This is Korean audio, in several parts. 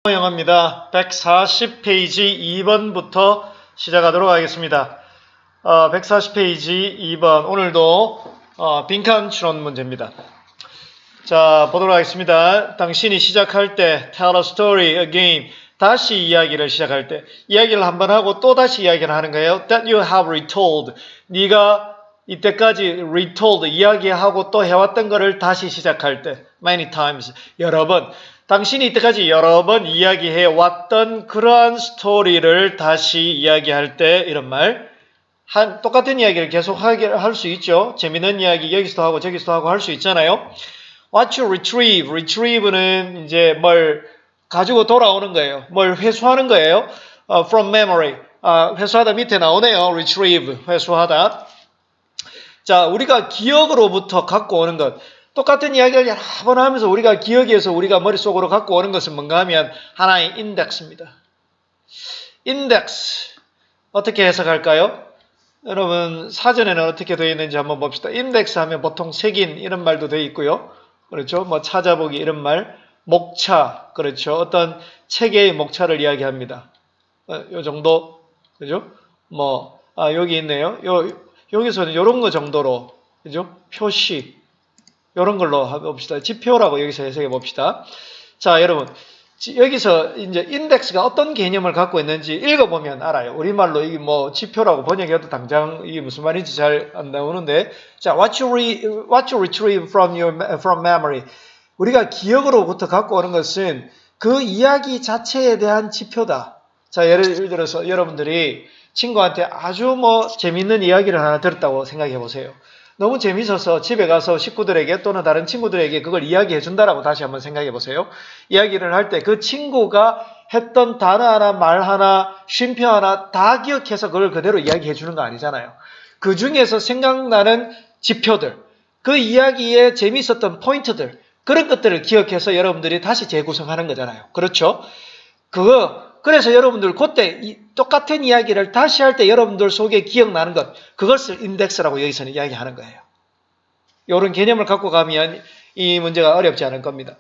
영어입니다. 140페이지 2번부터 시작하도록 하겠습니다. 140페이지 2번 오늘도 빈칸 추론 문제입니다. 자, 보도록 하겠습니다. 당신이 시작할 때 tell a story again, 다시 이야기를 시작할 때 이야기를 한번 하고 또 다시 이야기를 하는 거예요. That you have retold, 네가 이때까지 retold, 이야기하고 또 해왔던 거를 다시 시작할 때 many times, 여러 번, 당신이 이때까지 여러 번 이야기해 왔던 그러한 스토리를 다시 이야기할 때 이런 말, 똑같은 이야기를 계속 할 수 있죠. 재밌는 이야기 여기서도 하고 저기서도 하고 할 수 있잖아요. What you retrieve, retrieve는 이제 뭘 가지고 돌아오는 거예요. 뭘 회수하는 거예요. From memory, 회수하다 밑에 나오네요. retrieve, 회수하다. 자, 우리가 기억으로부터 갖고 오는 것. 똑같은 이야기를 여러 번 하면서 우리가 기억에서 우리가 머릿속으로 갖고 오는 것은 뭔가 하면 하나의 인덱스입니다. 인덱스. 어떻게 해석할까요? 여러분, 사전에는 어떻게 되어 있는지 한번 봅시다. 인덱스 하면 보통 색인 이런 말도 되어 있고요. 그렇죠? 뭐 찾아보기 이런 말. 목차. 그렇죠? 어떤 체계의 목차를 이야기합니다. 요 정도. 그죠? 뭐, 여기 있네요. 여기서는 이런 거 정도로. 그죠? 표시. 이런 걸로 봅시다. 지표라고 여기서 해석해 봅시다. 자, 여러분. 여기서 이제 인덱스가 어떤 개념을 갖고 있는지 읽어보면 알아요. 우리말로 이게 뭐 지표라고 번역해도 당장 이게 무슨 말인지 잘 안 나오는데. 자, what you retrieve from memory. 우리가 기억으로부터 갖고 오는 것은 그 이야기 자체에 대한 지표다. 자, 예를 들어서 여러분들이 친구한테 아주 뭐 재밌는 이야기를 하나 들었다고 생각해 보세요. 너무 재밌어서 집에 가서 식구들에게 또는 다른 친구들에게 그걸 이야기해 준다라고 다시 한번 생각해 보세요. 이야기를 할 때 그 친구가 했던 단어 하나, 말 하나, 쉼표 하나 다 기억해서 그걸 그대로 이야기해 주는 거 아니잖아요. 그 중에서 생각나는 지표들, 그 이야기에 재밌었던 포인트들, 그런 것들을 기억해서 여러분들이 다시 재구성하는 거잖아요. 그렇죠? 그래서 여러분들 그때 똑같은 이야기를 다시 할 때 여러분들 속에 기억나는 것, 그것을 인덱스라고 여기서는 이야기하는 거예요. 이런 개념을 갖고 가면 이 문제가 어렵지 않을 겁니다.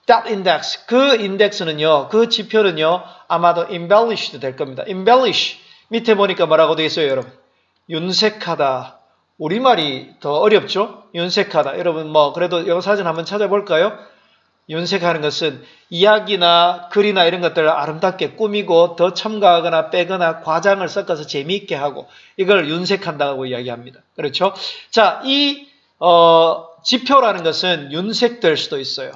That index, 그 인덱스는요, 그 지표는요, 아마도 embellish도 될 겁니다. embellish, 밑에 보니까 뭐라고 되어 있어요, 여러분? 윤색하다. 우리말이 더 어렵죠? 윤색하다. 여러분 뭐 그래도 영어 사전 한번 찾아볼까요? 윤색하는 것은 이야기나 글이나 이런 것들을 아름답게 꾸미고 더 첨가하거나 빼거나 과장을 섞어서 재미있게 하고 이걸 윤색한다고 이야기합니다. 그렇죠? 자, 이 지표라는 것은 윤색될 수도 있어요.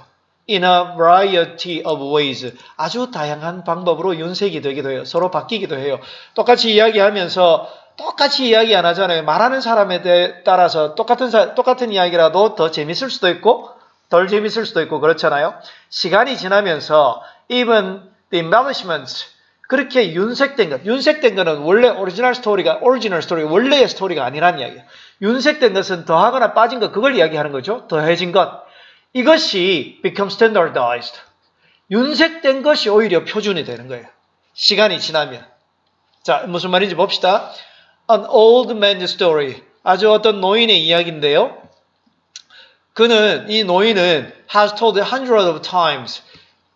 In a variety of ways. 아주 다양한 방법으로 윤색이 되기도 해요. 서로 바뀌기도 해요. 똑같이 이야기하면서 똑같이 이야기 안 하잖아요. 말하는 사람에 따라서 똑같은 이야기라도 더 재밌을 수도 있고 덜 재밌을 수도 있고 그렇잖아요. 시간이 지나면서 even the embellishments, 그렇게 윤색된 거는 원래 오리지널 스토리, 원래의 스토리가 아니란 이야기예요. 윤색된 것은 더하거나 빠진 것, 그걸 이야기하는 거죠. 더해진 것. 이것이 become standardized. 윤색된 것이 오히려 표준이 되는 거예요. 시간이 지나면. 자, 무슨 말인지 봅시다. An old man's story. 아주 어떤 노인의 이야기인데요. 이 노인은 has told hundreds of times.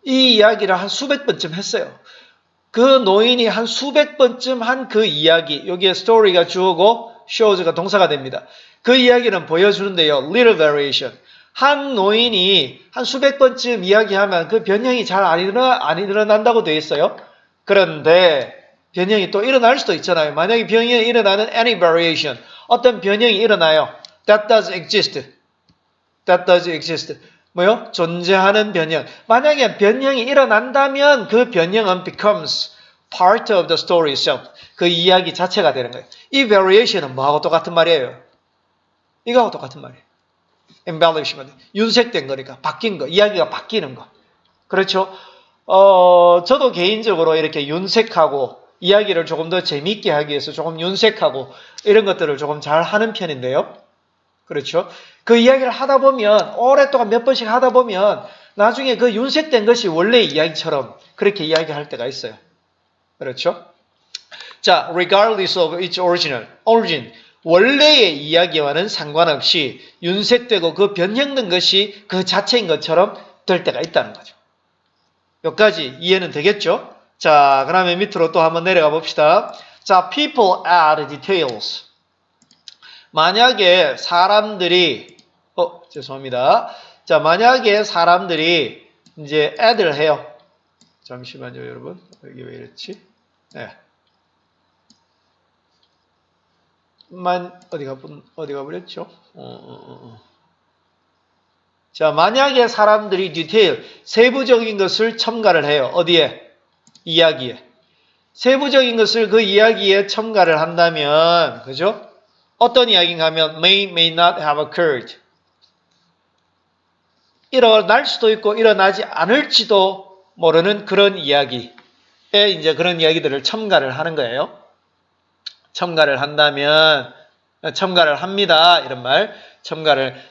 이 이야기를 한 수백 번쯤 했어요. 그 노인이 한 수백 번쯤 한 그 이야기, 여기에 story가 주어고 shows가 동사가 됩니다. 그 이야기는 보여주는데요. little variation. 한 노인이 한 수백 번쯤 이야기하면 그 변형이 잘 안 일어난다고 되어 있어요. 그런데 변형이 또 일어날 수도 있잖아요. 만약에 변형이 일어나는 any variation, 어떤 변형이 일어나요. That does exist. That does exist. 뭐요? 존재하는 변형. 만약에 변형이 일어난다면 그 변형은 becomes part of the story itself. 그 이야기 자체가 되는 거예요. 이 variation은 뭐하고 똑같은 말이에요? 이거하고 똑같은 말이에요. embellishment. 윤색된 거니까 바뀐 거. 이야기가 바뀌는 거. 그렇죠? 저도 개인적으로 이렇게 윤색하고 이야기를 조금 더 재미있게 하기 위해서 조금 윤색하고 이런 것들을 조금 잘 하는 편인데요. 그렇죠? 그 이야기를 하다 보면 오랫동안 몇 번씩 하다 보면 나중에 그 윤색된 것이 원래의 이야기처럼 그렇게 이야기할 때가 있어요. 그렇죠? 자, regardless of its origin, 원래의 이야기와는 상관없이 윤색되고 그 변형된 것이 그 자체인 것처럼 될 때가 있다는 거죠. 여기까지 이해는 되겠죠? 자, 그러면 밑으로 또 한번 내려가 봅시다. 자, people add details. 만약에 사람들이, 죄송합니다. 자, 만약에 사람들이 이제 add를 해요. 잠시만요, 여러분. 여기 왜 이랬지? 네. 어디가 버렸죠? 자, 만약에 사람들이 디테일, 세부적인 것을 첨가를 해요. 어디에? 이야기에. 세부적인 것을 그 이야기에 첨가를 한다면, 그죠? 어떤 이야기인가 하면, may not have occurred. 일어날 수도 있고, 일어나지 않을지도 모르는 그런 이야기에 이제 그런 이야기들을 첨가를 하는 거예요. 첨가를 한다면, 첨가를 합니다. 이런 말.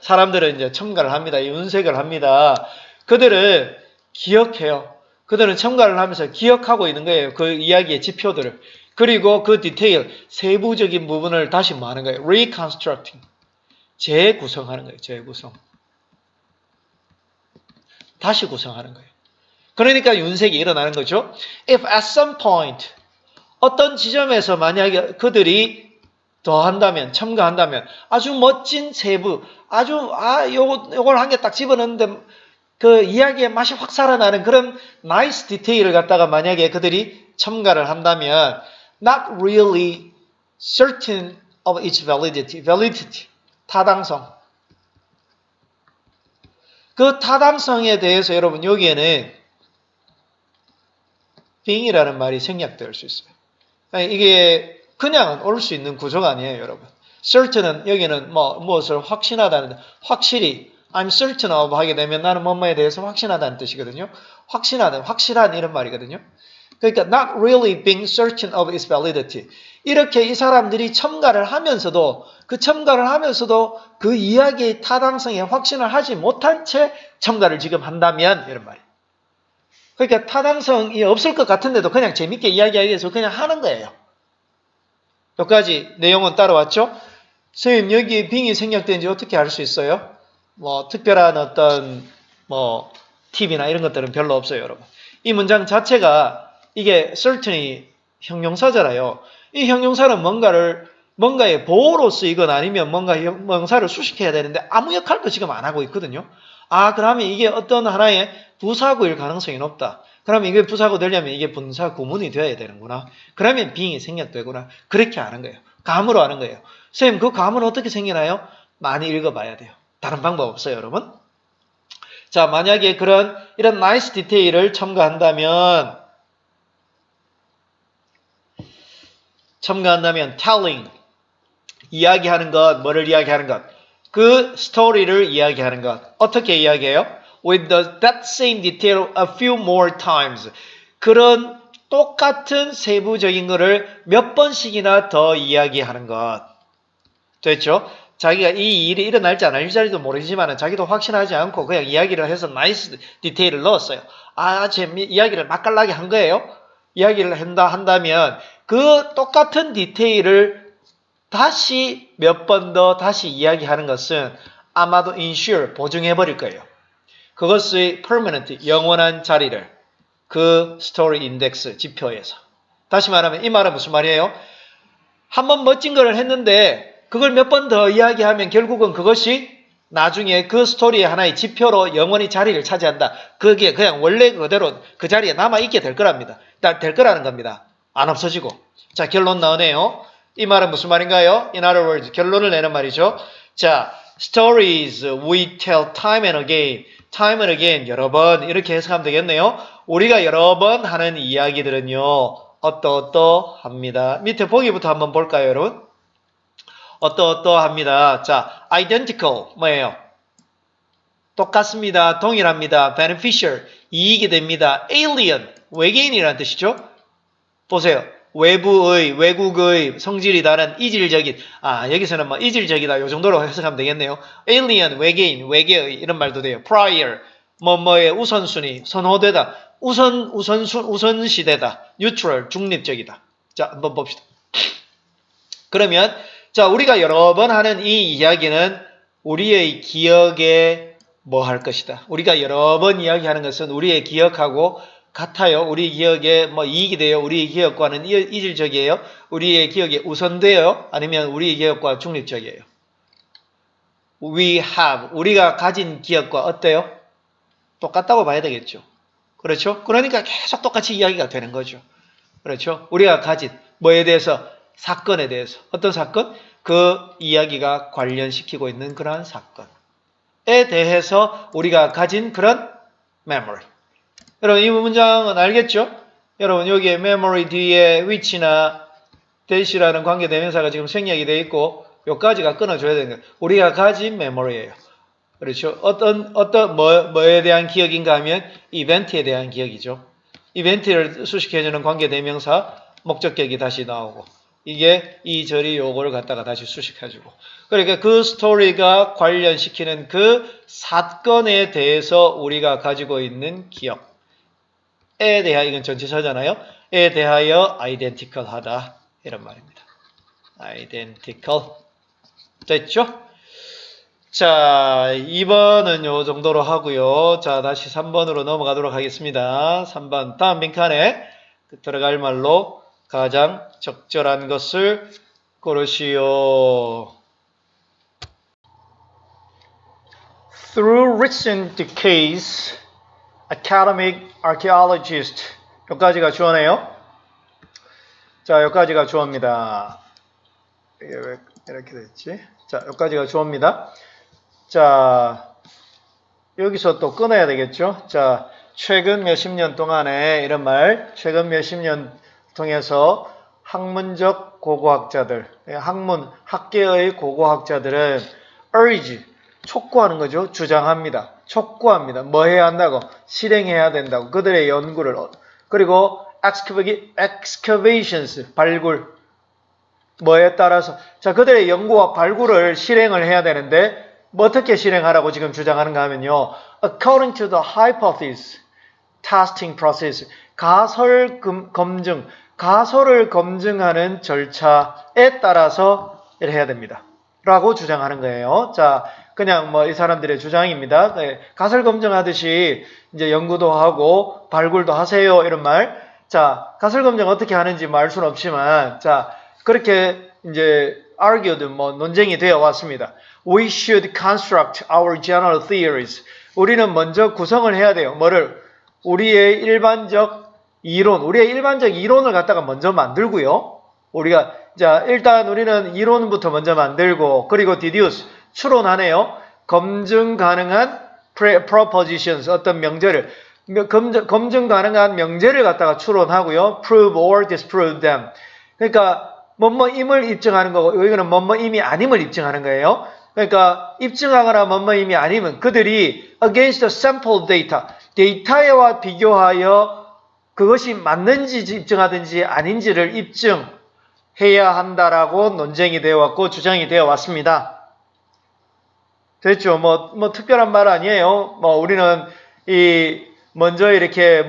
사람들은 이제 첨가를 합니다. 윤색을 합니다. 그들은 기억해요. 그들은 첨가를 하면서 기억하고 있는 거예요. 그 이야기의 지표들을. 그리고 그 디테일, 세부적인 부분을 다시 뭐 하는 거예요? reconstructing. 재구성하는 거예요. 재구성. 다시 구성하는 거예요. 그러니까 윤색이 일어나는 거죠. If at some point, 어떤 지점에서 만약에 그들이 더한다면, 첨가한다면, 아주 멋진 세부, 요걸 한 개 딱 집어넣는데, 그 이야기의 맛이 확 살아나는 그런 나이스 디테일을 갖다가 만약에 그들이 첨가를 한다면, not really certain of its validity, 타당성. 그 타당성에 대해서 여러분, 여기에는 being이라는 말이 생략될 수 있어요. 이게 그냥 올 수 있는 구조가 아니에요, 여러분. certain은 여기는 무엇을 확신하다는, 확실히 I'm certain of 하게 되면 나는 뭐뭐에 대해서 확신하다는 뜻이거든요. 확실한 이런 말이거든요. 그러니까 not really being certain of its validity. 이렇게 이 사람들이 첨가를 하면서도 그 이야기의 타당성에 확신을 하지 못한 채 첨가를 지금 한다면 이런 말이에요. 그러니까 타당성이 없을 것 같은데도 그냥 재밌게 이야기하기 위해서 그냥 하는 거예요. 여기까지 내용은 따라왔죠? 선생님, 여기에 빙이 생략된지 어떻게 알 수 있어요? 특별한 어떤, 팁이나 이런 것들은 별로 없어요, 여러분. 이 문장 자체가, 이게 certainly 형용사잖아요. 이 형용사는 뭔가의 보호로 쓰이거나 아니면 뭔가 형용사를 수식해야 되는데 아무 역할도 지금 안 하고 있거든요. 그러면 이게 어떤 하나의 부사구일 가능성이 높다. 그러면 이게 부사구 되려면 이게 분사 구문이 되어야 되는구나. 그러면 being이 생략되구나. 그렇게 아는 거예요. 감으로 아는 거예요. 선생님, 그 감은 어떻게 생기나요? 많이 읽어봐야 돼요. 다른 방법 없어요, 여러분. 자, 만약에 이런 나이스 디테일을 첨가한다면 telling, 이야기하는 것, 뭐를 이야기하는 것? 그 스토리를 이야기하는 것. 어떻게 이야기해요? With that same detail a few more times. 그런 똑같은 세부적인 거를 몇 번씩이나 더 이야기하는 것. 됐죠? 자기가 이 일이 일어날지 안 일자리도 모르지만 자기도 확신하지 않고 그냥 이야기를 해서 나이스 디테일을 넣었어요. 제 이야기를 맛깔나게 한 거예요. 이야기를 한다면 그 똑같은 디테일을 다시 몇 번 더 다시 이야기하는 것은 아마도 ensure, 보증해버릴 거예요. 그것의 permanent, 영원한 자리를 그 스토리 인덱스 지표에서. 다시 말하면 이 말은 무슨 말이에요? 한번 멋진 걸 했는데 그걸 몇 번 더 이야기하면 결국은 그것이 나중에 그 스토리의 하나의 지표로 영원히 자리를 차지한다. 그게 그냥 원래 그대로 그 자리에 남아있게 될 거랍니다. 될 거라는 겁니다. 안 없어지고. 자, 결론 나오네요. 이 말은 무슨 말인가요? In other words, 결론을 내는 말이죠. 자, stories we tell time and again, 여러 번 이렇게 해석하면 되겠네요. 우리가 여러 번 하는 이야기들은요. 어떠합니다. 밑에 보기부터 한번 볼까요, 여러분? 어떠합니다. 자, identical 뭐예요? 똑같습니다. 동일합니다. beneficial 이익이 됩니다. alien 외계인이라는 뜻이죠. 보세요. 외국의 성질이 다른 이질적인, 여기서는 이질적이다 요 정도로 해석하면 되겠네요. alien 외계의 이런 말도 돼요. prior 뭐의 우선순위, 선호되다, 우선시되다, neutral 중립적이다. 자, 한번 봅시다. 그러면 자, 우리가 여러 번 하는 이 이야기는 우리의 기억에 뭐 할 것이다. 우리가 여러 번 이야기하는 것은 우리의 기억하고 같아요. 우리 기억에 뭐 이익이 돼요. 우리의 기억과는 이질적이에요. 우리의 기억에 우선돼요. 아니면 우리의 기억과 중립적이에요. We have 우리가 가진 기억과 어때요? 똑같다고 봐야 되겠죠. 그렇죠? 그러니까 계속 똑같이 이야기가 되는 거죠. 그렇죠? 우리가 가진 뭐에 대해서 사건에 대해서 어떤 사건? 그 이야기가 관련시키고 있는 그러한 사건에 대해서 우리가 가진 그런 memory. 여러분 이 문장은 알겠죠? 여러분 여기에 memory 뒤에 which나 that이라는 관계대명사가 지금 생략이 되어 있고 요까지가 끊어줘야 되는 거예요. 우리가 가진 memory예요. 그렇죠? 뭐에 대한 기억인가 하면 이벤트에 대한 기억이죠. 이벤트를 수식해주는 관계대명사 목적격이 다시 나오고 이게 이 절이 요거를 갖다가 다시 수식해주고 그러니까 그 스토리가 관련시키는 그 사건에 대해서 우리가 가지고 있는 기억에 대하여 이건 전치사잖아요. 에 대하여 identical하다 이런 말입니다. identical 됐죠? 자, 2번은 요 정도로 하고요. 자, 다시 3번으로 넘어가도록 하겠습니다. 3번 다음 빈칸에 들어갈 말로 가장 적절한 것을 고르시오. Through recent decades, academic archaeologists 여기까지가 주어네요. 자, 여기까지가 주어입니다. 이게 왜 이렇게 됐지? 자, 여기까지가 주어입니다. 자, 여기서 또 끊어야 되겠죠? 자, 최근 몇십 년 동안에 이런 말, 최근 몇십 년 통해서 학문적 고고학자들, 학계의 고고학자들은 urge, 촉구하는 거죠. 주장합니다. 촉구합니다. 뭐 해야 한다고? 실행해야 된다고. 그들의 연구를. 그리고 excavations, 발굴. 뭐에 따라서. 자, 그들의 연구와 발굴을 실행을 해야 되는데, 뭐 어떻게 실행하라고 지금 주장하는가 하면요. According to the hypothesis testing process. 가설 검증, 가설을 검증하는 절차에 따라서 이렇게 해야 됩니다. 라고 주장하는 거예요. 자, 그냥 뭐 이 사람들의 주장입니다. 네, 가설 검증하듯이 이제 연구도 하고 발굴도 하세요. 이런 말. 자, 가설 검증 어떻게 하는지 뭐 알 수는 없지만, 자, 그렇게 이제 argued, 뭐 논쟁이 되어 왔습니다. We should construct our general theories. 우리는 먼저 구성을 해야 돼요. 뭐를? 우리의 일반적 이론을 갖다가 먼저 만들고요. 우리가 자 일단 우리는 이론부터 먼저 만들고 그리고 deduce 추론하네요. 검증 가능한 propositions 어떤 명제를 검증 가능한 명제를 갖다가 추론하고요. prove or disprove them. 그러니까 뭐뭐임을 입증하는 거고 이거는 뭐뭐임이 아님을 입증하는 거예요. 그러니까 입증하거나 뭐뭐임이 아니면 그들이 against the sample data 데이터와 비교하여 그것이 맞는지 입증하든지 아닌지를 입증해야 한다라고 논쟁이 되어 왔고 주장이 되어 왔습니다. 됐죠? 뭐 특별한 말 아니에요. 뭐 우리는 먼저 이렇게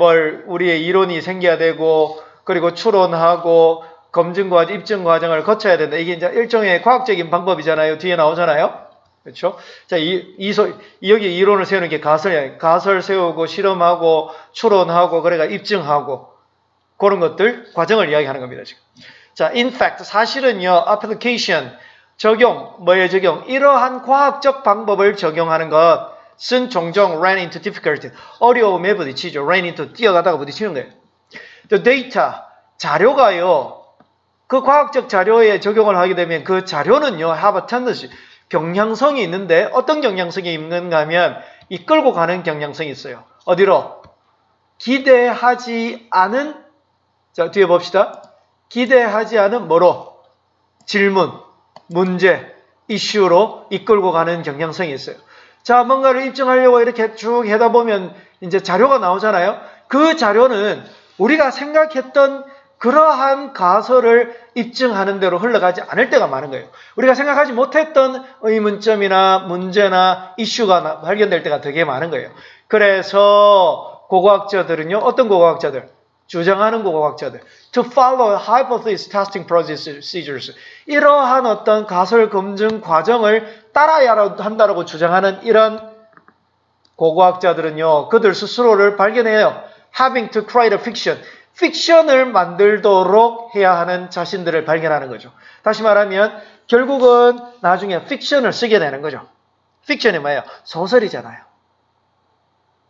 우리의 이론이 생겨야 되고 그리고 추론하고 검증 과정, 입증 과정을 거쳐야 된다. 이게 이제 일종의 과학적인 방법이잖아요. 뒤에 나오잖아요. 그렇죠? 자, 여기 이론을 세우는 게 가설이야. 가설 세우고 실험하고 추론하고 그래가 입증하고 그런 것들 과정을 이야기하는 겁니다. 지금. 자, in fact 사실은요. application 적용 뭐의 적용? 이러한 과학적 방법을 적용하는 것은 종종 ran into difficulty 어려움에 부딪히죠. ran into 뛰어가다가 부딪히는 거예요. The data 자료가요. 그 과학적 자료에 적용을 하게 되면 그 자료는요. have a tendency 경향성이 있는데 어떤 경향성이 있는가 하면 이끌고 가는 경향성이 있어요. 어디로? 기대하지 않은 자 뒤에 봅시다. 기대하지 않은 뭐로? 질문, 문제, 이슈로 이끌고 가는 경향성이 있어요. 자 뭔가를 입증하려고 이렇게 쭉 하다 보면 이제 자료가 나오잖아요. 그 자료는 우리가 생각했던 그러한 가설을 입증하는 대로 흘러가지 않을 때가 많은 거예요. 우리가 생각하지 못했던 의문점이나 문제나 이슈가 발견될 때가 되게 많은 거예요. 그래서 고고학자들은요. 어떤 고고학자들? 주장하는 고고학자들. To follow hypothesis testing procedures. 이러한 어떤 가설 검증 과정을 따라야 한다고 주장하는 이런 고고학자들은요. 그들 스스로를 발견해요. having to create a fiction. 픽션을 만들도록 해야 하는 자신들을 발견하는 거죠. 다시 말하면 결국은 나중에 픽션을 쓰게 되는 거죠. 픽션이 뭐예요? 소설이잖아요.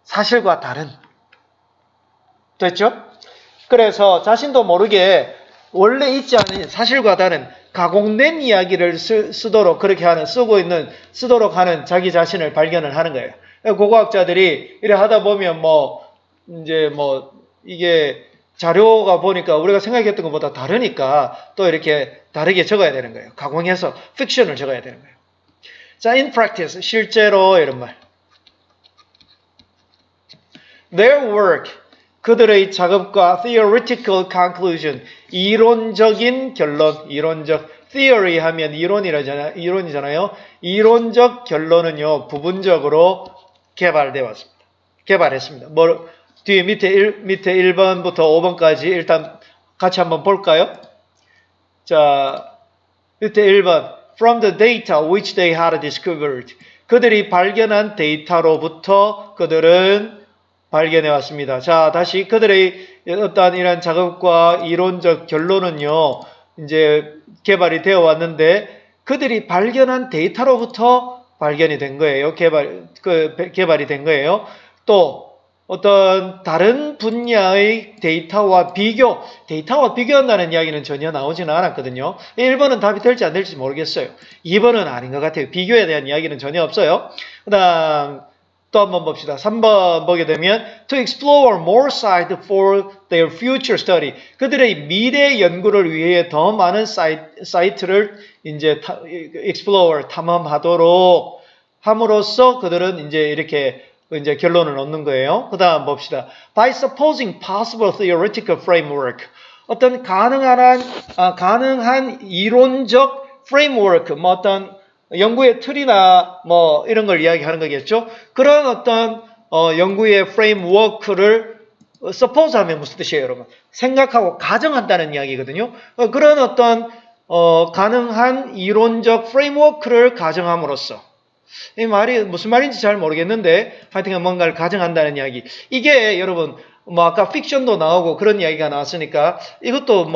사실과 다른. 됐죠? 그래서 자신도 모르게 원래 있지 않은 사실과 다른 가공된 이야기를 쓰도록 그렇게 하는 쓰도록 하는 자기 자신을 발견을 하는 거예요. 고고학자들이 이래 하다 보면 이게 자료가 보니까 우리가 생각했던 것보다 다르니까 또 이렇게 다르게 적어야 되는 거예요. 가공해서 픽션을 적어야 되는 거예요. 자, in practice, 실제로 이런 말. Their work, 그들의 작업과 theoretical conclusion, 이론적인 결론, theory 하면 이론이잖아요. 이론적 결론은요, 부분적으로 개발했습니다. 뒤에 밑에 1번부터 5번까지 일단 같이 한번 볼까요? 자, 밑에 1번. From the data which they had discovered. 그들이 발견한 데이터로부터 그들은 발견해 왔습니다. 자, 다시 그들의 어떤 이런 작업과 이론적 결론은요, 이제 개발이 되어 왔는데, 그들이 발견한 데이터로부터 발견이 된 거예요. 개발이 된 거예요. 또, 어떤 다른 분야의 데이터와 비교한다는 이야기는 전혀 나오지는 않았거든요. 1번은 답이 될지 안 될지 모르겠어요. 2번은 아닌 것 같아요. 비교에 대한 이야기는 전혀 없어요. 그 다음 또 한번 봅시다. 3번 보게 되면 to explore more sites for their future study. 그들의 미래 연구를 위해 더 많은 사이트를 이제 explore 탐험하도록 함으로써 그들은 이제 결론을 얻는 거예요. 그 다음 봅시다. By supposing possible theoretical framework. 어떤 가능한 이론적 framework, 어떤 연구의 틀이나 이런 걸 이야기하는 거겠죠. 그런 어떤 연구의 framework를 suppose 하면 무슨 뜻이에요, 여러분? 생각하고 가정한다는 이야기거든요. 그런 어떤 가능한 이론적 framework를 가정함으로써 이 말이 무슨 말인지 잘 모르겠는데 하여튼 뭔가를 가정한다는 이야기. 이게 여러분 아까 픽션도 나오고 그런 이야기가 나왔으니까 이것도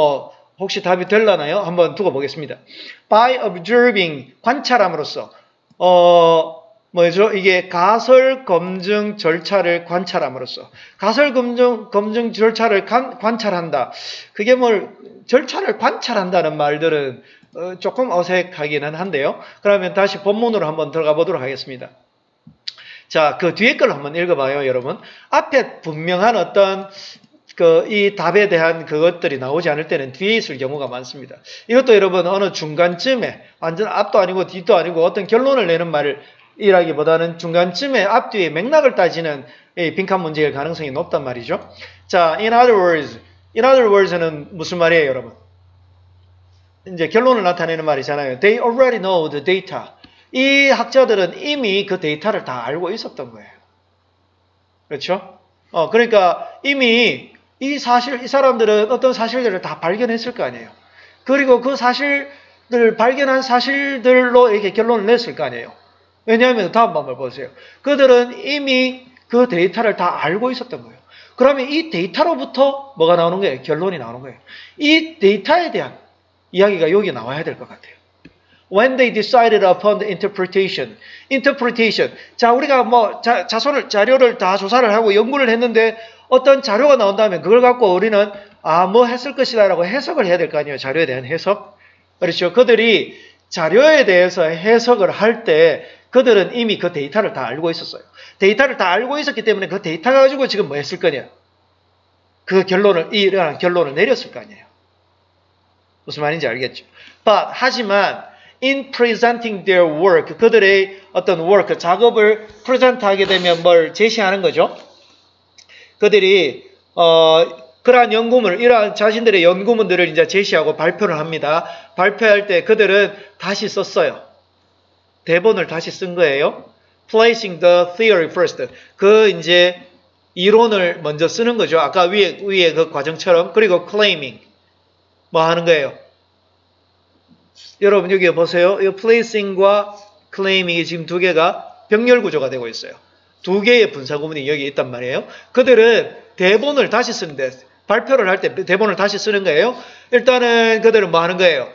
혹시 답이 될라나요? 한번 두고 보겠습니다. By observing 관찰함으로써 이게 가설 검증 절차를 관찰함으로써 가설 검증 절차를 관찰한다. 그게 절차를 관찰한다는 말들은 조금 어색하기는 한데요. 그러면 다시 본문으로 한번 들어가 보도록 하겠습니다. 자, 그 뒤에 걸 한번 읽어봐요, 여러분. 앞에 분명한 어떤 이 답에 대한 그것들이 나오지 않을 때는 뒤에 있을 경우가 많습니다. 이것도 여러분 어느 중간쯤에 완전 앞도 아니고 뒤도 아니고 어떤 결론을 내는 말을 이라기보다는 중간쯤에 앞뒤의 맥락을 따지는 빈칸 문제일 가능성이 높단 말이죠. 자, in other words는 무슨 말이에요, 여러분? 이제 결론을 나타내는 말이잖아요. They already know the data. 이 학자들은 이미 그 데이터를 다 알고 있었던 거예요. 그렇죠? 그러니까 이미 이 사람들은 어떤 사실들을 다 발견했을 거 아니에요. 그리고 그 사실들을 발견한 사실들로 이렇게 결론을 냈을 거 아니에요. 왜냐하면 다음 방법을 보세요. 그들은 이미 그 데이터를 다 알고 있었던 거예요. 그러면 이 데이터로부터 뭐가 나오는 거예요? 결론이 나오는 거예요. 이 데이터에 대한 이야기가 여기 나와야 될 것 같아요. When they decided upon the interpretation. 자, 우리가 자료를 다 조사를 하고 연구를 했는데 어떤 자료가 나온다면 그걸 갖고 우리는 했을 것이다라고 해석을 해야 될 거 아니에요. 자료에 대한 해석. 그렇죠. 그들이 자료에 대해서 해석을 할 때 그들은 이미 그 데이터를 다 알고 있었어요. 데이터를 다 알고 있었기 때문에 그 데이터 가지고 지금 뭐 했을 거냐. 이러한 결론을 내렸을 거 아니에요. 무슨 말인지 알겠죠? 하지만 in presenting their work, 그들의 어떤 work, 작업을 프레젠트하게 되면 뭘 제시하는 거죠? 그들이 그러한 이러한 자신들의 연구문들을 이제 제시하고 발표를 합니다. 발표할 때 그들은 다시 썼어요. 대본을 다시 쓴 거예요. Placing the theory first. 이제 이론을 먼저 쓰는 거죠. 아까 위에 그 과정처럼. 그리고 claiming. 뭐 하는 거예요? 여러분 여기 보세요. 이 placing과 claiming이 지금 두 개가 병렬 구조가 되고 있어요. 두 개의 분사 구문이 여기 있단 말이에요. 그들은 대본을 다시 쓰는데, 발표를 할 때 대본을 다시 쓰는 거예요. 일단은 그들은 뭐 하는 거예요?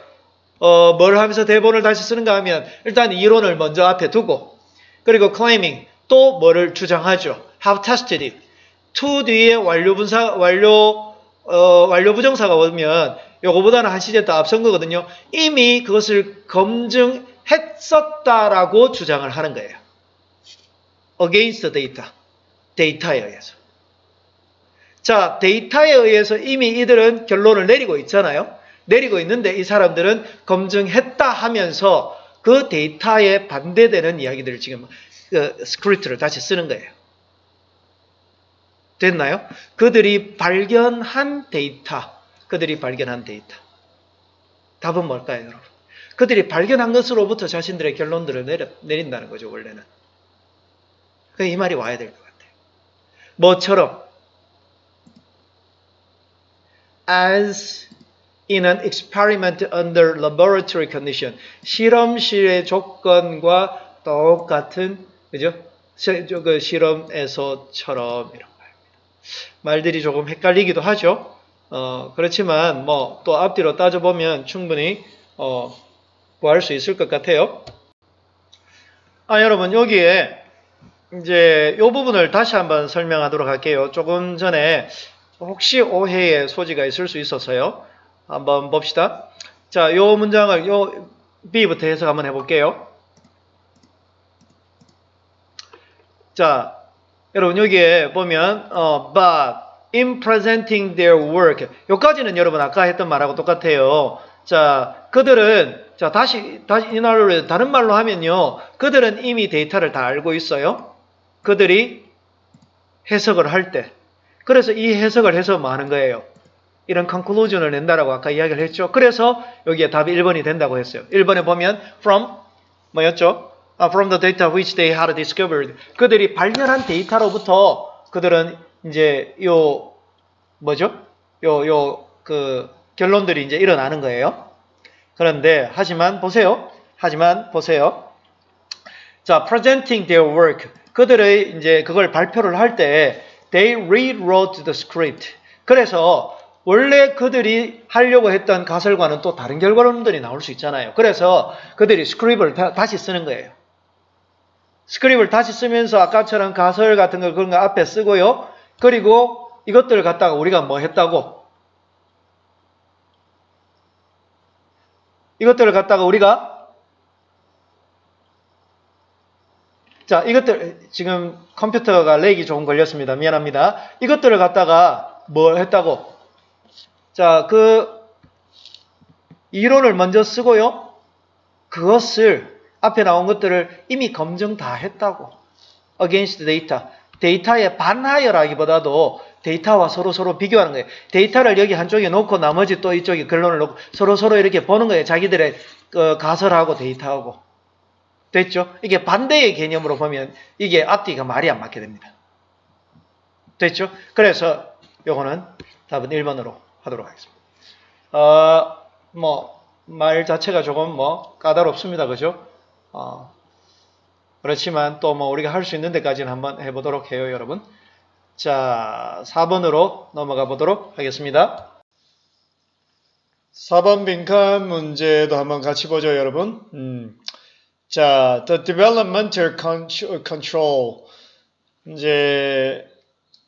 뭘 하면서 대본을 다시 쓰는가 하면, 일단 이론을 먼저 앞에 두고, 그리고 claiming, 또 뭐를 주장하죠. have tested it. to 뒤에 완료 부정사가 오면, 요거보다는 한 시제 더 앞선 거거든요. 이미 그것을 검증했었다라고 주장을 하는 거예요. against data. 데이터에 의해서. 자, 데이터에 의해서 이미 이들은 결론을 내리고 있잖아요. 내리고 있는데 이 사람들은 검증했다 하면서 그 데이터에 반대되는 이야기들을 지금 스크립트를 다시 쓰는 거예요. 됐나요? 그들이 발견한 데이터. 답은 뭘까요, 여러분? 그들이 발견한 것으로부터 자신들의 결론들을 내린다는 거죠, 원래는. 이 말이 와야 될 것 같아요. 뭐처럼? As in an experiment under laboratory condition. 실험실의 조건과 똑같은, 그죠? 그 실험에서처럼 이런 말입니다. 말들이 조금 헷갈리기도 하죠. 그렇지만 뭐 또 앞뒤로 따져보면 충분히 구할 수 있을 것 같아요. 여러분 여기에 이제 이 부분을 다시 한번 설명하도록 할게요. 조금 전에 혹시 오해의 소지가 있을 수 있어서요. 한번 봅시다. 자, 요 문장을 요 B부터 해석 한번 해볼게요. 자, 여러분 여기에 보면 but in presenting their work 요까지는 여러분 아까 했던 말하고 똑같아요. 자, 그들은 자 다시 이 말로 다른 말로 하면요. 그들은 이미 데이터를 다 알고 있어요. 그들이 해석을 할 때. 그래서 이 해석을 해서 뭐 하는 거예요? 이런 conclusion을 낸다라고 아까 이야기를 했죠. 그래서 여기에 답이 1번이 된다고 했어요. 1번에 보면 from 뭐였죠? From the data which they had discovered. 그들이 발견한 데이터로부터 그들은 이제 그 결론들이 이제 일어나는 거예요. 그런데 하지만 보세요. 자, presenting their work. 그들의 이제 그걸 발표를 할 때 they rewrote the script. 그래서 원래 그들이 하려고 했던 가설과는 또 다른 결과론들이 나올 수 있잖아요. 그래서 그들이 스크립을 다시 쓰는 거예요. 스크립을 다시 쓰면서 아까처럼 가설 같은 걸 그런 거 앞에 쓰고요. 그리고 이것들을 갖다가 우리가 뭐 했다고? 이것들을 갖다가 우리가 자, 이것들 지금 컴퓨터가 렉이 조금 걸렸습니다. 미안합니다. 이것들을 갖다가 뭘 했다고? 자, 그 이론을 먼저 쓰고요. 그것을 앞에 나온 것들을 이미 검증 다 했다고. against data. 데이터에 반하여라기보다도 데이터와 서로 비교하는 거예요. 데이터를 여기 한쪽에 놓고 나머지 또 이쪽에 결론을 놓고 서로 이렇게 보는 거예요. 자기들의 가설하고 데이터하고. 됐죠? 이게 반대의 개념으로 보면 이게 앞뒤가 말이 안 맞게 됩니다. 됐죠? 그래서 요거는 답은 1번으로 하도록 하겠습니다. 말 자체가 조금 까다롭습니다. 그죠? 그렇지만 또 우리가 할 수 있는 데까지는 한번 해보도록 해요, 여러분. 자, 4번으로 넘어가 보도록 하겠습니다. 4번 빈칸 문제도 한번 같이 보죠, 여러분. 자, the developmental control. 이제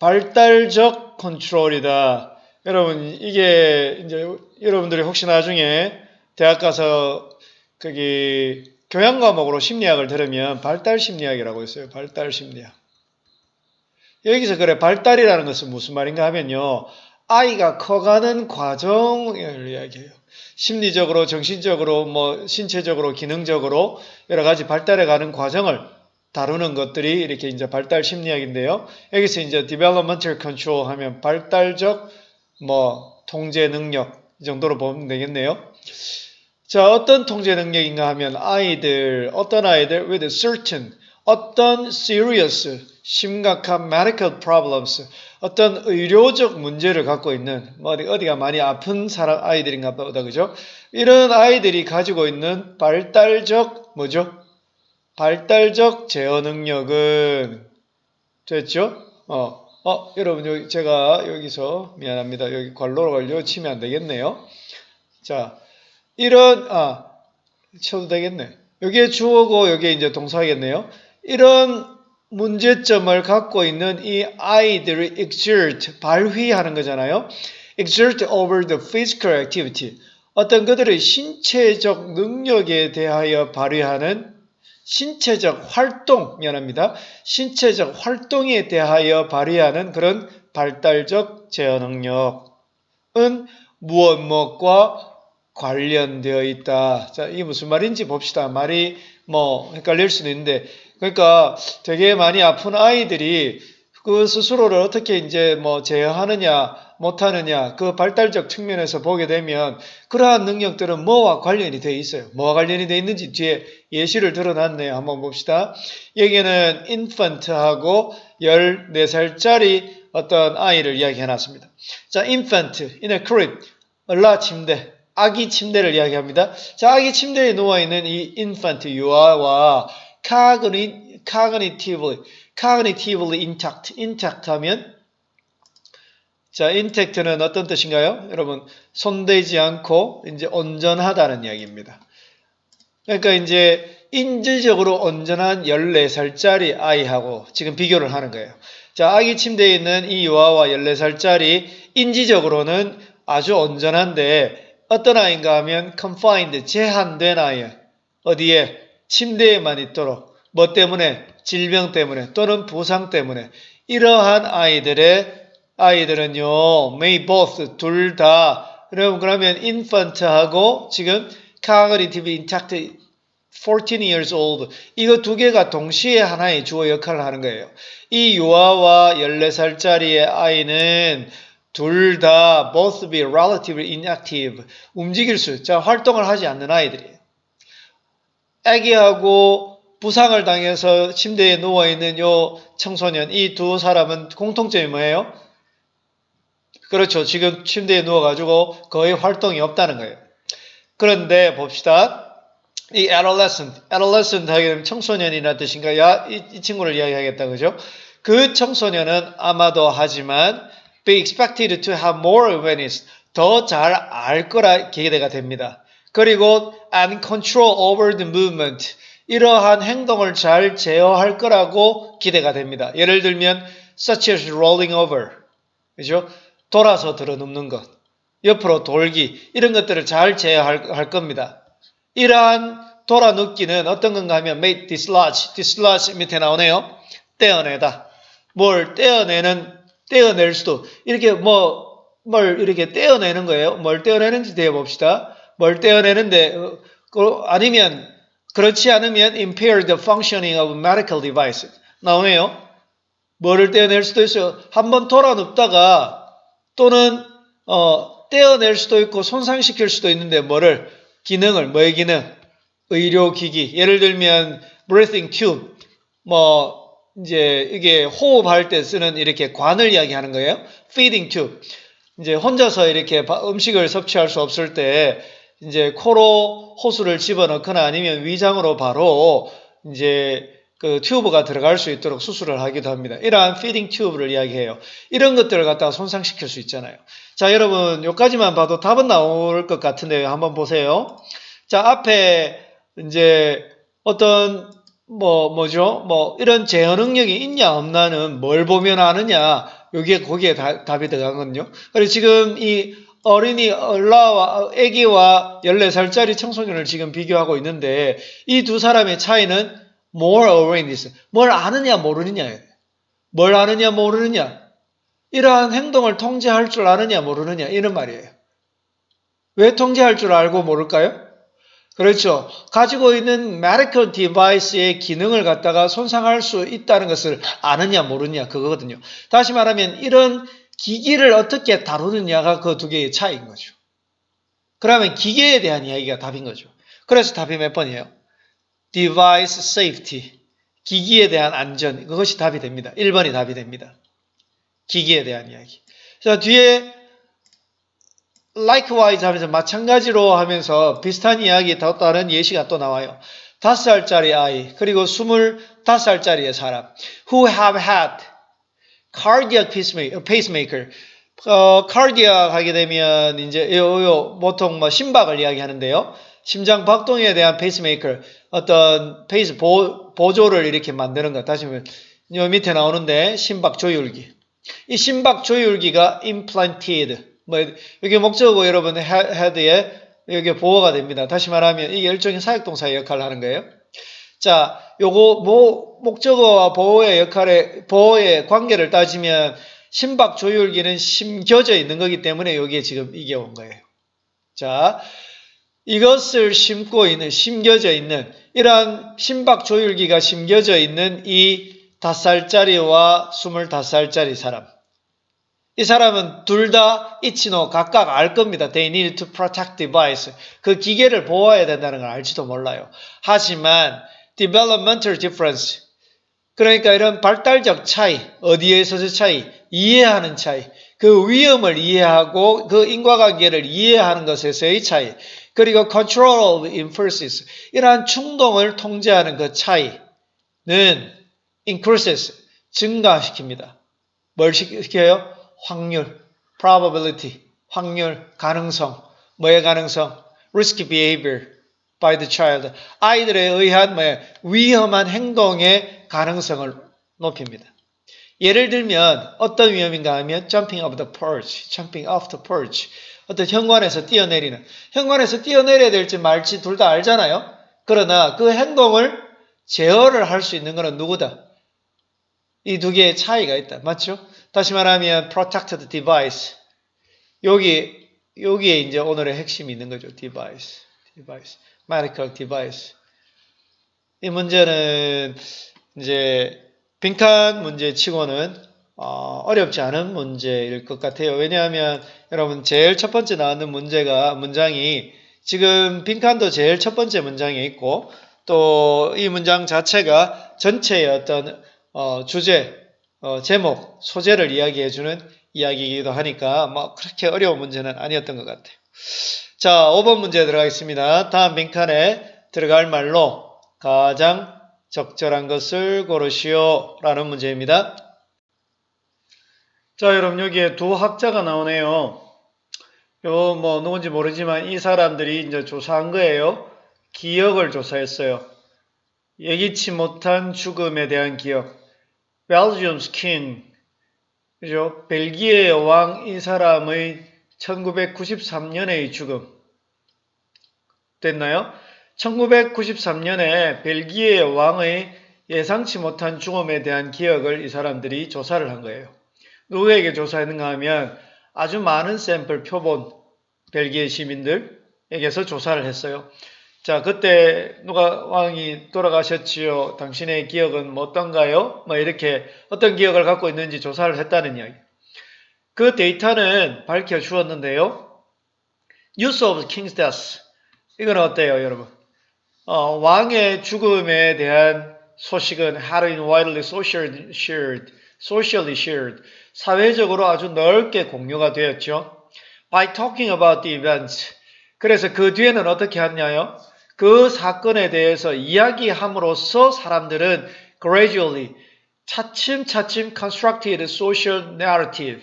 발달적 컨트롤이다. 여러분, 이게 이제 여러분들이 혹시 나중에 대학 가서 거기 교양 과목으로 심리학을 들으면 발달 심리학이라고 있어요. 발달 심리학. 여기서 그래 발달이라는 것은 무슨 말인가 하면요. 아이가 커가는 과정을 이야기해요. 심리적으로, 정신적으로, 신체적으로, 기능적으로 여러 가지 발달해가는 과정을 다루는 것들이 이렇게 이제 발달 심리학인데요. 여기서 이제 developmental control 하면 발달적 통제 능력 이 정도로 보면 되겠네요. 자, 어떤 통제 능력인가 하면 어떤 아이들 with certain 어떤 serious 심각한 medical problems 어떤 의료적 문제를 갖고 있는 어디가 많이 아픈 아이들인가 보다 그죠? 이런 아이들이 가지고 있는 발달적 발달적 제어 능력은 됐죠? 여러분, 여기 제가 여기서 미안합니다. 여기 괄호로 걸려 치면 안 되겠네요. 자, 쳐도 되겠네. 여기에 주어고 여기에 이제 동사겠네요. 이런 문제점을 갖고 있는 이 아이들이 exert, 발휘하는 거잖아요. exert over the physical activity. 어떤 그들의 신체적 능력에 대하여 발휘하는 신체적 활동, 미안합니다. 신체적 활동에 대하여 발휘하는 그런 발달적 제어 능력은 무엇과 관련되어 있다. 자, 이게 무슨 말인지 봅시다. 말이 헷갈릴 수도 있는데, 그러니까 되게 많이 아픈 아이들이 그 스스로를 어떻게 이제 제어하느냐, 못하느냐, 그 발달적 측면에서 보게 되면 그러한 능력들은 뭐와 관련이 되어 있어요. 뭐와 관련이 되어 있는지 뒤에 예시를 들어놨네요. 한번 봅시다. 여기는 infant하고 14살짜리 어떤 아이를 이야기해놨습니다. 자, infant, in a crib, 침대. 아기 침대를 이야기합니다. 자, 아기 침대에 누워있는 이 infant 유아와 cognitively intact 하면, 자, intact는 어떤 뜻인가요? 여러분, 손대지 않고 이제 온전하다는 이야기입니다. 그러니까 이제 인지적으로 온전한 14살짜리 아이하고 지금 비교를 하는 거예요. 자, 아기 침대에 있는 이 유아와 14살짜리 인지적으로는 아주 온전한데 어떤 아이인가 하면 confined, 제한된 아이. 어디에? 침대에만 있도록. 뭐 때문에? 질병 때문에 또는 부상 때문에. 이러한 아이들은요, may both, 둘 다. 그러면 infant하고 지금 cognitive intact 14 years old. 이거 두 개가 동시에 하나의 주어 역할을 하는 거예요. 이 유아와 14살짜리의 아이는 둘 다 both be relatively inactive. 활동을 하지 않는 아이들이에요. 아기하고 부상을 당해서 침대에 누워있는 요 청소년, 이 두 사람은 공통점이 뭐예요? 그렇죠. 지금 침대에 누워가지고 거의 활동이 없다는 거예요. 그런데 봅시다. 이 adolescent 하게 되면 청소년이라는 뜻인가? 이 친구를 이야기하겠다, 그죠? 그 청소년은 아마도 하지만 be expected to have more awareness, 더 잘 알 거라 기대가 됩니다. 그리고 and control over the movement, 이러한 행동을 잘 제어할 거라고 기대가 됩니다. 예를 들면 such as rolling over, 그죠? 돌아서 들어눕는 것, 옆으로 돌기, 이런 것들을 잘 제어할 겁니다. 이러한 돌아눕기는 어떤 건가 하면 make dislodge 밑에 나오네요. 떼어내다. 뭘 떼어낼 수도, 이렇게 뭘 이렇게 떼어내는 거예요. 뭘 떼어내는지 대해봅시다. 뭘 떼어내는데, 아니면, 그렇지 않으면 impair the functioning of medical device. 나오네요. 뭐를 떼어낼 수도 있어요. 한번 돌아눕다가, 또는, 떼어낼 수도 있고 손상시킬 수도 있는데, 뭐의 기능? 의료기기. 예를 들면, breathing tube. 이제 이게 호흡할 때 쓰는 이렇게 관을 이야기하는 거예요. feeding tube. 이제 혼자서 이렇게 음식을 섭취할 수 없을 때 이제 코로 호수를 집어넣거나 아니면 위장으로 바로 이제 그 튜브가 들어갈 수 있도록 수술을 하기도 합니다. 이러한 feeding tube를 이야기해요. 이런 것들을 갖다가 손상시킬 수 있잖아요. 자, 여러분 여기까지만 봐도 답은 나올 것 같은데요. 한번 보세요. 자, 앞에 이제 어떤 이런 제어 능력이 있냐 없나는 뭘 보면 아느냐, 거기에 답이 들어가거든요. 그래서 지금 이 아기와 14살짜리 청소년을 지금 비교하고 있는데, 이 두 사람의 차이는 more awareness, 뭘 아느냐 모르느냐예요. 뭘 아느냐 모르느냐. 이러한 행동을 통제할 줄 아느냐 모르느냐, 이런 말이에요. 왜 통제할 줄 알고 모를까요? 그렇죠. 가지고 있는 medical device의 기능을 갖다가 손상할 수 있다는 것을 아느냐 모르느냐, 그거거든요. 다시 말하면 이런 기기를 어떻게 다루느냐가 그 두 개의 차이인 거죠. 그러면 기계에 대한 이야기가 답인 거죠. 그래서 답이 몇 번이에요? device safety, 기기에 대한 안전, 그것이 답이 됩니다. 1번이 답이 됩니다. 기기에 대한 이야기. 자, 뒤에 likewise 하면서 마찬가지로 하면서 비슷한 이야기 더 다른 예시가 또 나와요. 5살짜리 아이, 그리고 25살짜리의 사람. who have had, cardiac pacemaker. cardiac 하게 되면 이제 요 보통 뭐 심박을 이야기하는데요. 심장 박동에 대한 페이스메이커, 어떤 페이스 보조를 이렇게 만드는 것. 다시 보면 요 밑에 나오는데 심박 조율기. 이 심박 조율기가 implanted. 뭐 여기 목적어 여러분 헤드에 여기 보호가 됩니다. 다시 말하면 이게 일종의 사역동사의 역할을 하는 거예요. 자, 요거 목적어와 보호의 관계를 따지면 심박 조율기는 심겨져 있는 거기 때문에 여기에 지금 이게 온 거예요. 자, 이것을 심겨져 있는 이러한 심박 조율기가 심겨져 있는 이 5살짜리와 25살짜리 사람. 이 사람은 둘 다 이치노 각각 알 겁니다. They need to protect device. 그 기계를 보호해야 된다는 걸 알지도 몰라요. 하지만 developmental difference. 그러니까 이런 발달적 차이, 어디에 있어서 차이, 이해하는 차이, 그 위험을 이해하고 그 인과관계를 이해하는 것에서의 차이, 그리고 control of impulses, 이러한 충동을 통제하는 그 차이는 increases, 증가시킵니다. 뭘 시켜요? 확률, probability, 확률, 가능성, 뭐의 가능성? risky behavior by the child. 아이들에 의한 위험한 행동의 가능성을 높입니다. 예를 들면 어떤 위험인가 하면 jumping off the perch. 어떤 현관에서 뛰어내리는. 현관에서 뛰어내려야 될지 말지 둘 다 알잖아요. 그러나 그 행동을 제어를 할 수 있는 것은 누구다? 이 두 개의 차이가 있다. 맞죠? 다시 말하면 protected device. 여기에 이제 오늘의 핵심이 있는 거죠. device. medical device. 이 문제는 이제 빈칸 문제 치고는 어렵지 않은 문제일 것 같아요. 왜냐하면 여러분 제일 첫 번째 나왔는 문장이 지금 빈칸도 제일 첫 번째 문장에 있고 또 이 문장 자체가 전체의 어떤 주제, 제목, 소재를 이야기해주는 이야기이기도 하니까 뭐 그렇게 어려운 문제는 아니었던 것 같아요. 자, 5번 문제 들어가겠습니다. 다음 빈칸에 들어갈 말로 가장 적절한 것을 고르시오 라는 문제입니다. 자, 여러분 여기에 두 학자가 나오네요. 뭐 누군지 모르지만 이 사람들이 이제 조사한 거예요. 기억을 조사했어요. 예기치 못한 죽음에 대한 기억. Belgium's King, 그죠? 벨기에의 왕 이 사람의 1993년의 죽음. 됐나요? 1993년에 벨기에 왕의 예상치 못한 죽음에 대한 기억을 이 사람들이 조사를 한 거예요. 누구에게 조사했는가 하면 아주 많은 샘플 표본 벨기에 시민들에게서 조사를 했어요. 자, 그때 누가 왕이 돌아가셨지요? 당신의 기억은 뭐 어떤가요? 뭐 이렇게 어떤 기억을 갖고 있는지 조사를 했다는 이야기. 그 데이터는 밝혀주었는데요. Use of King's Death. 이건 어때요, 여러분? 왕의 죽음에 대한 소식은 had been widely socially shared. 사회적으로 아주 넓게 공유가 되었죠. By talking about the events. 그래서 그 뒤에는 어떻게 하냐요? 그 사건에 대해서 이야기함으로써 사람들은 gradually, 차츰차츰 constructed social narrative.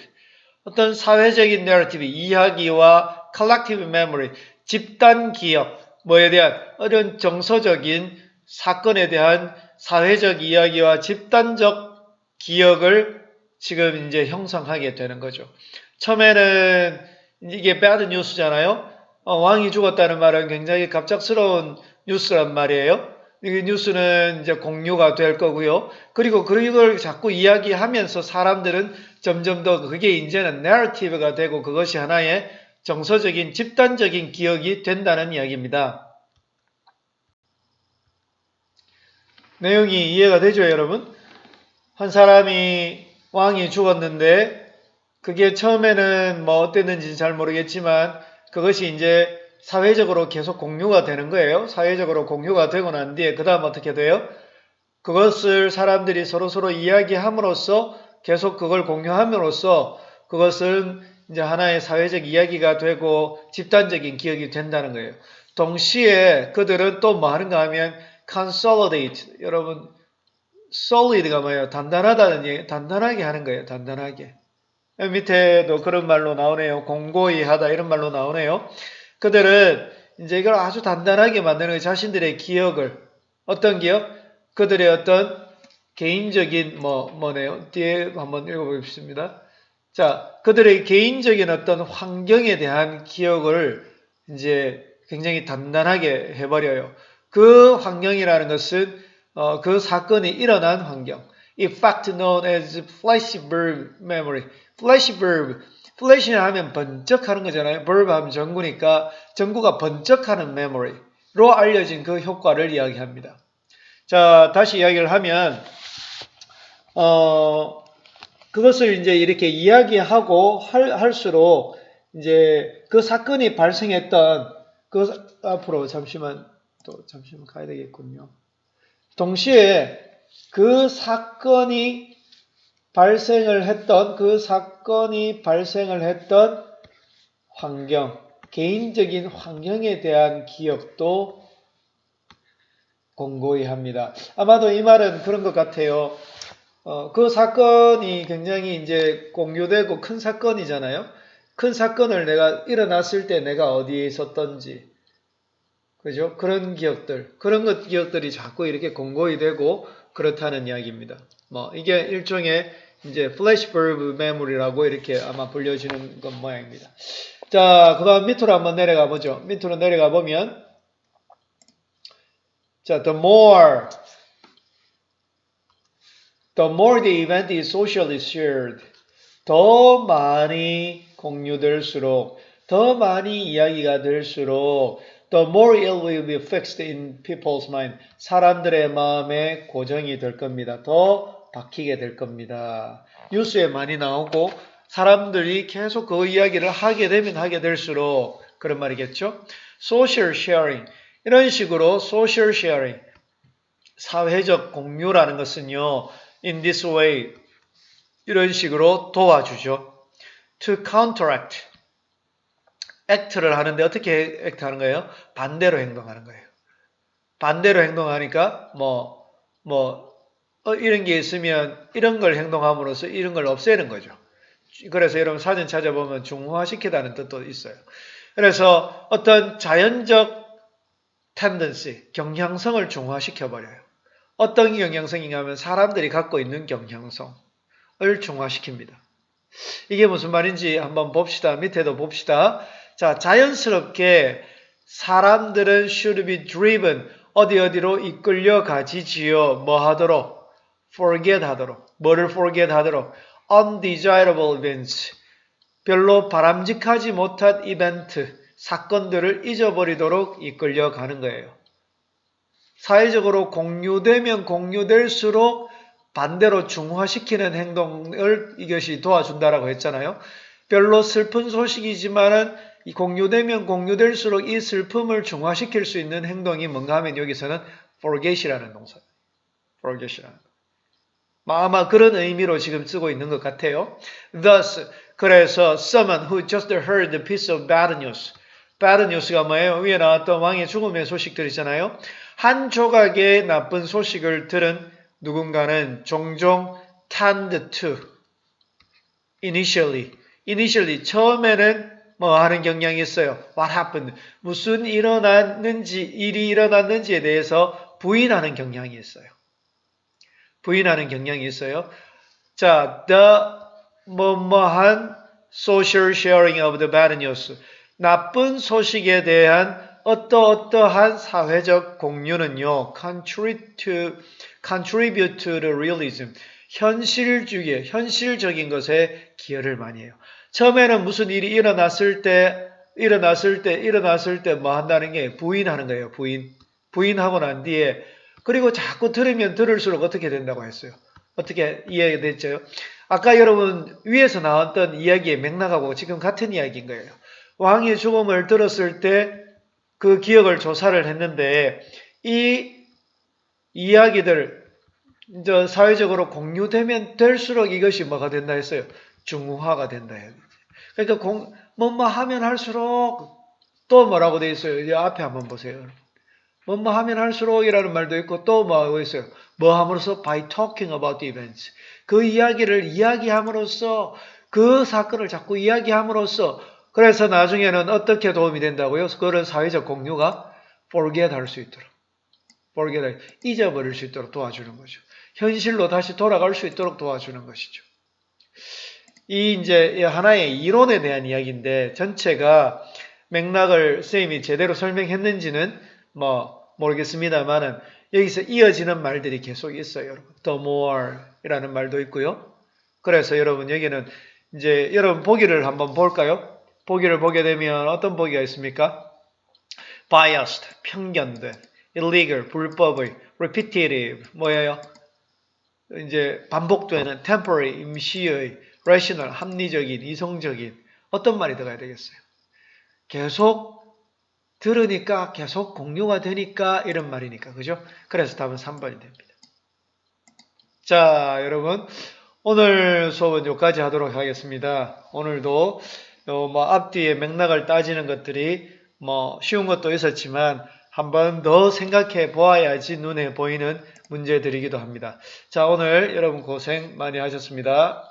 어떤 사회적인 narrative, 이야기와 collective memory, 집단 기억, 뭐에 대한 어떤 정서적인 사건에 대한 사회적 이야기와 집단적 기억을 지금 이제 형성하게 되는 거죠. 처음에는 이게 bad news잖아요. 왕이 죽었다는 말은 굉장히 갑작스러운 뉴스란 말이에요. 이 뉴스는 이제 공유가 될 거고요. 그리고 그걸 자꾸 이야기하면서 사람들은 점점 더 그게 이제는 내러티브가 되고 그것이 하나의 정서적인 집단적인 기억이 된다는 이야기입니다. 내용이 이해가 되죠, 여러분? 한 사람이 왕이 죽었는데 그게 처음에는 뭐 어땠는지 잘 모르겠지만 그것이 이제 사회적으로 계속 공유가 되는 거예요. 사회적으로 공유가 되고 난 뒤에 그 다음 어떻게 돼요? 그것을 사람들이 서로 이야기함으로써 계속 그걸 공유함으로써 그것은 이제 하나의 사회적 이야기가 되고 집단적인 기억이 된다는 거예요. 동시에 그들은 또 뭐 하는가 하면 consolidate. 여러분 solid가 뭐예요? 단단하다는 얘기, 단단하게 하는 거예요. 단단하게. 밑에도 그런 말로 나오네요. 공고히 하다 이런 말로 나오네요. 그들은 이제 이걸 아주 단단하게 만드는 거예요. 자신들의 기억을. 어떤 기억? 그들의 어떤 개인적인 뭐네요. 뒤에 한번 읽어보겠습니다. 자, 그들의 개인적인 어떤 환경에 대한 기억을 이제 굉장히 단단하게 해버려요. 그 환경이라는 것은 그 사건이 일어난 환경. In fact known as flashbulb memory. flashbulb. flash는 하면 번쩍하는 거잖아요. bulb 하면 전구니까 전구가 번쩍하는 memory로 알려진 그 효과를 이야기합니다. 자, 다시 이야기를 하면 그것을 이제 이렇게 이야기하고 할수록 이제 그 사건이 발생했던 앞으로 잠시만 가야 되겠군요. 동시에 그 사건이 발생을 했던 환경, 개인적인 환경에 대한 기억도 공고히 합니다. 아마도 이 말은 그런 것 같아요. 그 사건이 굉장히 이제 공유되고 큰 사건이잖아요. 큰 사건을 내가 일어났을 때 내가 어디에 있었던지, 그죠? 그런 기억들, 그런 기억들이 자꾸 이렇게 공고히 되고 그렇다는 이야기입니다. 이게 일종의 이제 flashbulb memory라고 이렇게 아마 불려지는 것 모양입니다. 자, 그 다음 밑으로 한번 내려가 보죠. 밑으로 내려가 보면, 자, the more the event is socially shared, 더 많이 공유될수록, 더 많이 이야기가 될수록, the more it will be fixed in people's mind. 사람들의 마음에 고정이 될 겁니다. 더 박히게 될 겁니다. 뉴스에 많이 나오고 사람들이 계속 그 이야기를 하게 되면 하게 될수록 그런 말이겠죠. social sharing. 이런 식으로 social sharing. 사회적 공유라는 것은요. in this way. 이런 식으로 도와주죠. to counteract. act를 하는데 어떻게 act 하는 거예요? 반대로 행동하는 거예요. 반대로 행동하니까 이런 게 있으면 이런 걸 행동함으로써 이런 걸 없애는 거죠. 그래서 여러분 사전 찾아보면 중화시키다는 뜻도 있어요. 그래서 어떤 자연적 tendency, 경향성을 중화시켜버려요. 어떤 경향성인가 하면 사람들이 갖고 있는 경향성을 중화시킵니다. 이게 무슨 말인지 한번 봅시다. 밑에도 봅시다. 자, 자연스럽게 사람들은 should be driven, 어디로 이끌려 가지지요. 뭐 하도록? forget 하도록. 뭐를 forget 하도록? undesirable events, 별로 바람직하지 못한 이벤트, 사건들을 잊어버리도록 이끌려 가는 거예요. 사회적으로 공유되면 공유될수록 반대로 중화시키는 행동을 이것이 도와준다라고 했잖아요. 별로 슬픈 소식이지만은 공유되면 공유될수록 이 슬픔을 중화시킬 수 있는 행동이 뭔가 하면 여기서는 forget이라는 동사예요. forget이라는. 아마 그런 의미로 지금 쓰고 있는 것 같아요. Thus, 그래서 someone who just heard a piece of bad news. bad news가 뭐예요? 위에 나왔던 왕의 죽음의 소식들 있잖아요. 한 조각의 나쁜 소식을 들은 누군가는 종종 tend to initially 처음에는 뭐 하는 경향이 있어요. What happened? 무슨 일이 일어났는지에 대해서 부인하는 경향이 있어요. 부인하는 경향이 있어요. 자, 뭐뭐한 social sharing of the bad news. 나쁜 소식에 대한 어떠한 사회적 공유는요, contribute to the realism. 현실적인 것에 기여를 많이 해요. 처음에는 무슨 일이 일어났을 때 뭐 한다는 게 부인하는 거예요, 부인하고 난 뒤에, 그리고 자꾸 들으면 들을수록 어떻게 된다고 했어요? 어떻게 이해됐죠? 아까 여러분 위에서 나왔던 이야기의 맥락하고 지금 같은 이야기인 거예요. 왕의 죽음을 들었을 때 그 기억을 조사를 했는데 이 이야기들 이제 사회적으로 공유되면 될수록 이것이 뭐가 된다 했어요? 중화가 된다 했어요. 그러니까 뭐뭐 하면 할수록 또 뭐라고 돼 있어요? 이 앞에 한번 보세요. 뭐뭐 하면 할수록이라는 말도 있고 또 뭐 있어요. 뭐 함으로써 by talking about the events. 그 이야기를 이야기함으로써 그 사건을 자꾸 이야기함으로써 그래서 나중에는 어떻게 도움이 된다고요? 그런 사회적 공유가 forget 할 수 있도록 forget 잊어버릴 수 있도록 도와주는 거죠. 현실로 다시 돌아갈 수 있도록 도와주는 것이죠. 이 이제 하나의 이론에 대한 이야기인데 전체가 맥락을 선생님이 제대로 설명했는지는 뭐 모르겠습니다만은 여기서 이어지는 말들이 계속 있어요. 여러분. The more 이라는 말도 있고요. 그래서 여러분 여기는 이제 여러분 보기를 한번 볼까요? 보기를 보게 되면 어떤 보기가 있습니까? biased, 편견된, illegal, 불법의, repetitive, 뭐예요? 이제 반복되는 temporary, 임시의, rational, 합리적인, 이성적인 어떤 말이 들어가야 되겠어요? 계속 들으니까 계속 공유가 되니까 이런 말이니까 그죠? 그래서 답은 3번이 됩니다. 자 여러분 오늘 수업은 여기까지 하도록 하겠습니다. 오늘도 뭐 앞뒤의 맥락을 따지는 것들이 뭐 쉬운 것도 있었지만 한 번 더 생각해 보아야지 눈에 보이는 문제들이기도 합니다. 자 오늘 여러분 고생 많이 하셨습니다.